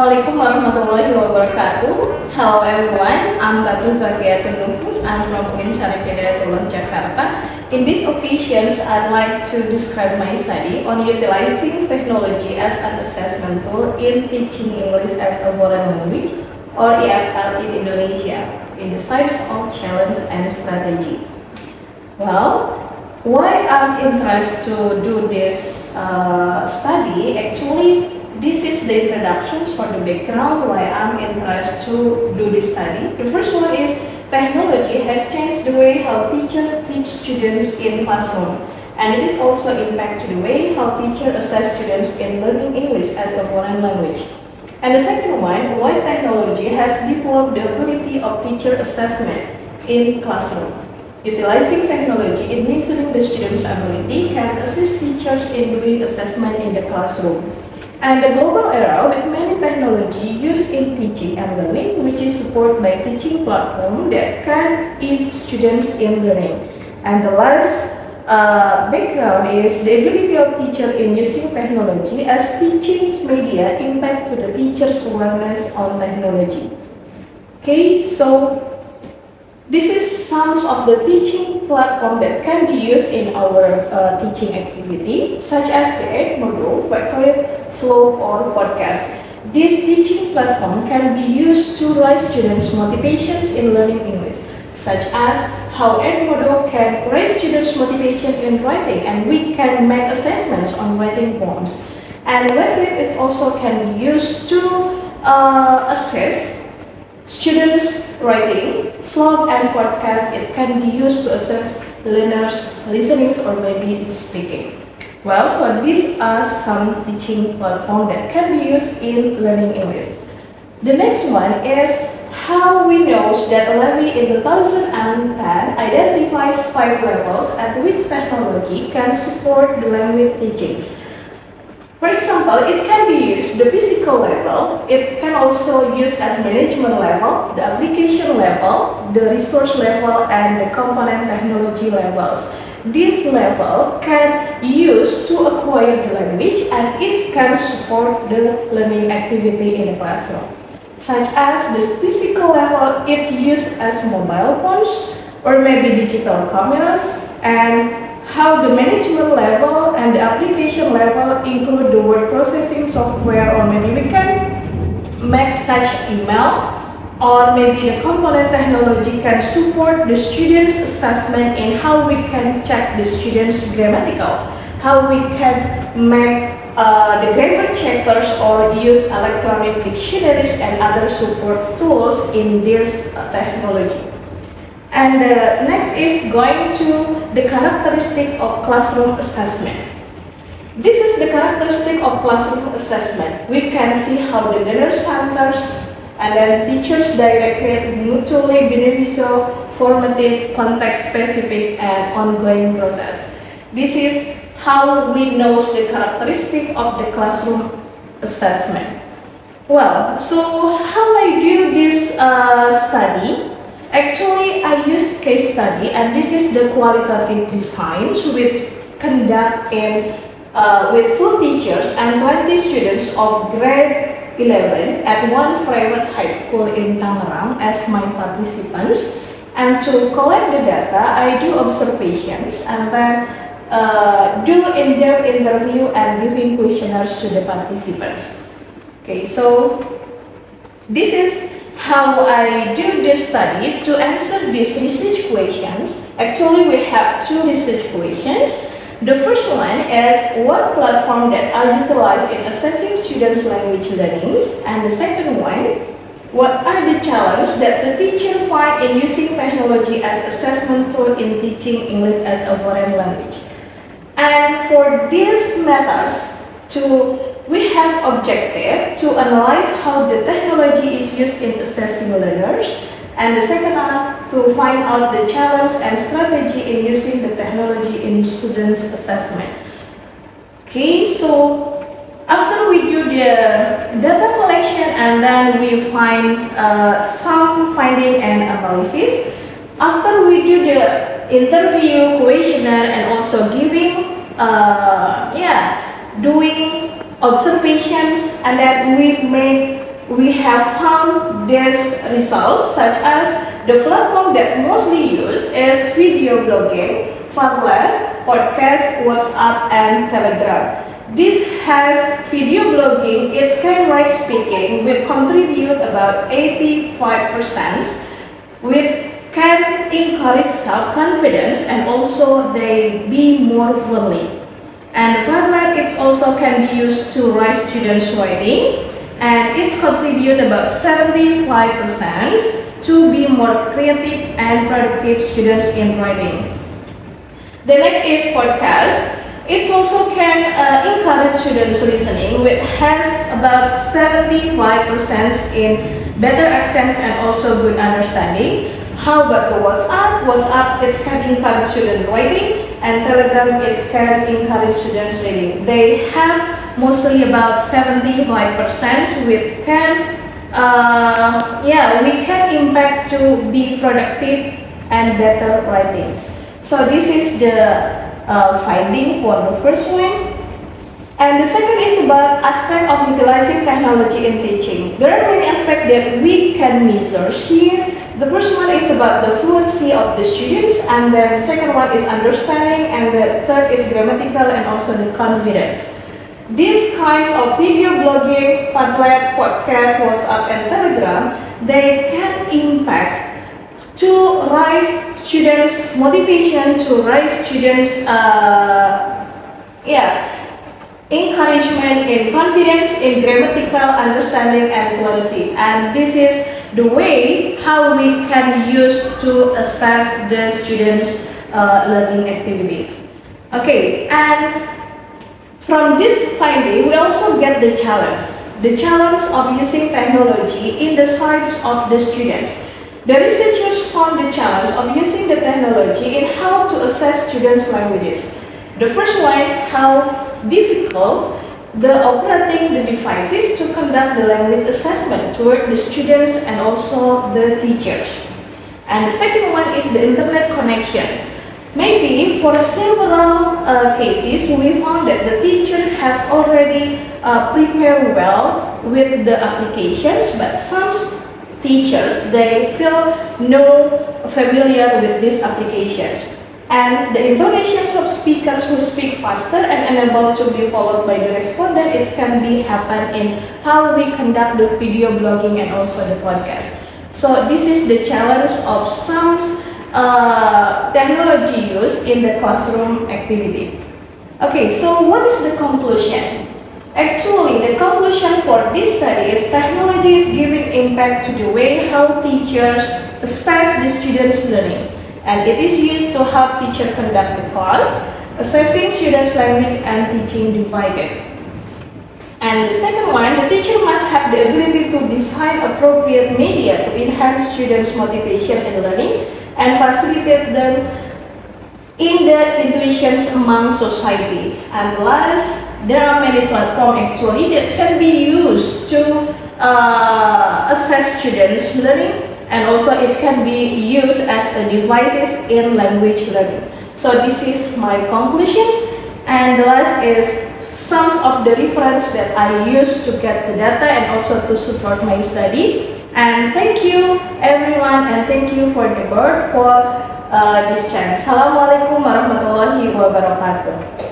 Assalamualaikum warahmatullahi wabarakatuh. Hello everyone, I'm Datu Zakiatun Nufus. I'm from UIN Syarif Hidayatullah, Jakarta. In these occasions, I'd like to describe my study on utilizing technology as an assessment tool in teaching English as a foreign language or EFL in Indonesia in the size of challenge and strategy. Well, why I'm interested to do this study, actually this is the introduction for the background why I'm interested to do this study. The first one is technology has changed the way how teachers teach students in classroom, and it is also impact to the way how teachers assess students in learning English as a foreign language. And the second one, why technology has developed the ability of teacher assessment in classroom. Utilizing technology in measuring the students' ability can assist teachers in doing assessment in the classroom. And the global era with many technology used in teaching and learning, which is supported by teaching platform that can ease students in learning. And the last background is the ability of teacher in using technology as teaching media impact to the teacher's awareness on technology. Okay, so this is some of the teaching platform that can be used in our teaching activity, such as the Icoelt, Icoelt, Flow, or podcast. This teaching platform can be used to raise students' motivations in learning English, such as how Edmodo can raise students' motivation in writing, and we can make assessments on writing forms. And Weblet is also can be used to assess students' writing. Vlog and podcast, it can be used to assess learners' listening or maybe speaking. Well, so these are some teaching platforms that can be used in learning English. The next one is how we know that Levy in 2010 identifies 5 levels at which technology can support the language teachings. For example, it can be used the physical level, it can also use as management level, the application level, the resource level, and the component technology levels. This level can use to acquire the language, and it can support the learning activity in the classroom. Such as the physical level, it used as mobile phones or maybe digital cameras, and how the management level and the application level include the word processing software, or maybe we can make such email, or maybe the component technology can support the students' assessment in how we can check the students' grammatical, how we can make the grammar checkers or use electronic dictionaries and other support tools in this technology. And next is going to the characteristic of classroom assessment. This is the characteristic of classroom assessment. We can see how the learner centers and then teachers directed, mutually beneficial, formative, context specific, and ongoing process. This is how we know the characteristic of the classroom assessment. Well, so how I do this study? Actually, I used case study, and this is the qualitative designs which conduct in with full teachers and 20 students of grade 11 at one private high school in Tangerang as my participants. And to collect the data, I do observations and then do in-depth interview and giving questionnaires to the participants. Okay, so this is how I do this study to answer these research questions. Actually, we have 2 research questions. The first one is what platform that are utilized in assessing students' language learnings, and the second one, what are the challenges that the teacher find in using technology as assessment tool in teaching English as a foreign language. And for these methods, we have objective to analyze how the technology is used in assessing learners, and the second one to find out the challenge and strategy in using the technology in students' assessment. Okay, so after we do the data collection and then we find some finding and analysis, after we do the interview, questionnaire, and also giving, doing observations, and then we make we have found these results, such as the platform that mostly used is video blogging, Padang, podcast, WhatsApp, and Telegram. This has video blogging, it's kind of speaking, will contribute about 85%, which can encourage self-confidence and also they be more friendly. And Padang, it also can be used to raise students' writing, and it's contribute about 75% to be more creative and productive students in writing. The next is podcast. It also can encourage students listening, which has about 75% in better accents and also good understanding. How about the WhatsApp? WhatsApp, it can encourage student writing, and Telegram, it can encourage students reading. They have mostly about 75%, which can, we can impact to be productive and better writings. So this is the finding for the first one. And the second is about aspect of utilizing technology in teaching. There are many aspects that we can measure here. The first one is about the fluency of the students, and the second one is understanding, and the third is grammatical and also the confidence. These kinds of video blogging, Padlet, podcast, WhatsApp, and Telegram, they can impact to raise students' motivation, to raise students' encouragement in confidence, in grammatical understanding and fluency. And this is the way how we can use to assess the students' learning activity. Okay, and from this finding, we also get the challenge of using technology in the sides of the students. The researchers found the challenge of using the technology in how to assess students' languages. The first one, how difficult the operating the devices to conduct the language assessment toward the students and also the teachers. And the second one is the internet connections. Maybe for several cases, we found that the teacher has already prepared well with the applications, but some teachers, they feel no familiar with these applications. And the intonations of speakers who speak faster and unable to be followed by the respondent, it can be happen in how we conduct the video blogging and also the podcast. So this is the challenge of some technology use in the classroom activity. Okay, so what is the conclusion? Actually, the conclusion for this study is technology is giving impact to the way how teachers assess the students' learning. And it is used to help teachers conduct the class, assessing students' language and teaching devices. And the second one, the teacher must have the ability to design appropriate media to enhance students' motivation in learning and facilitate them in the intuitions among society. And last, there are many platforms actually that can be used to assess students' learning, and also it can be used as a devices in language learning. So this is my conclusions, and the last is some of the reference that I use to get the data and also to support my study. And thank you everyone, and thank you for the board for this chance. Assalamualaikum warahmatullahi wabarakatuh.